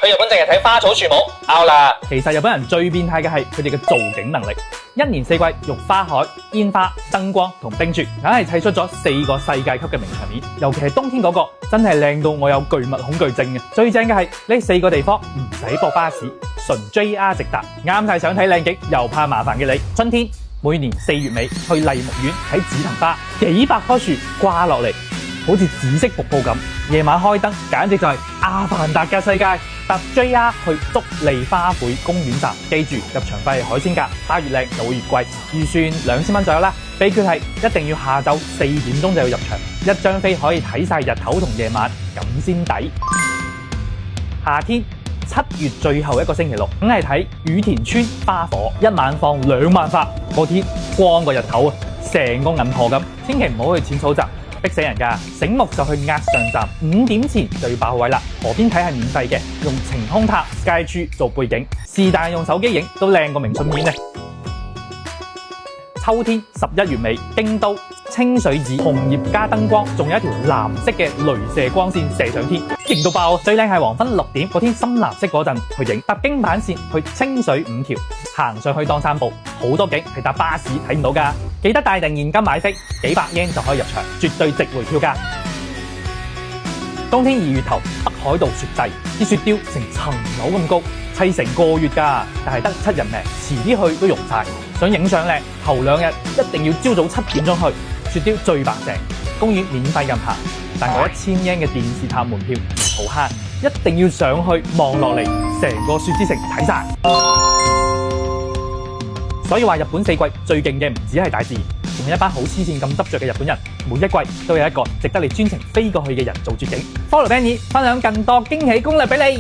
去日本淨係睇花草樹木 out 啦。其實日本人最變態嘅係佢哋嘅造景能力，一年四季用花海、煙花、燈光同冰雪，硬係砌出咗4個世界級嘅名場面。尤其係冬天嗰個，真係靚到我有巨物恐懼症嘅。最正嘅係呢4個地方唔使駁巴士，純 JR 直達，啱晒想睇靚景又怕麻煩嘅你。春天每年4月尾去麗木園睇紫藤花，幾百棵樹掛落嚟，好似紫色瀑布咁。夜晚開燈，簡直就係阿凡達嘅世界。搭 JR 去竹利花會公園站，記住入場費係海鮮價，花越靚就會越貴，預算2000蚊左右啦。秘訣係一定要下晝4點鐘就要入場，一張飛可以睇晒日頭同夜晚，咁先抵。夏天7月最後一個星期六，梗係睇羽田村花火，一晚放2萬發，個天光過日頭啊，成個銀河咁。千祈唔好去淺草站，逼死人㗎，醒目就去鴨上站，5點前就要爆位啦。河邊睇係免費嘅，用晴空塔 Sky Tree 做背景，是但用手機影都靚過明信片啊！秋天11月尾，京都清水寺紅葉加燈光，仲有一條藍色嘅鐳射光線射上天，勁到爆啊！最靚係黃昏6點，個天深藍色嗰陣去影，搭京阪線去清水5條，行上去當散步，好多景係搭巴士睇唔到㗎。記得帶定現金買飛，幾百yen就可以入場，絕對值回票價。冬天2月頭，北海道雪祭，啲雪雕成層樓咁高，砌成個月㗎，但係得7人命，遲啲去都溶晒。想影相靚，頭2日一定要朝早7點鐘去，雪雕最白淨，公園免費任行，但嗰1000yen嘅電視塔門票好慳，一定要上去望落嚟，成個雪之城睇晒。所以話日本4季最勁嘅唔止係大自然，仲有一班好黐線咁執着嘅日本人，每一季都有一個值得你專程飛過去嘅人做絕景。Follow Benny，分享更多驚喜攻略俾你。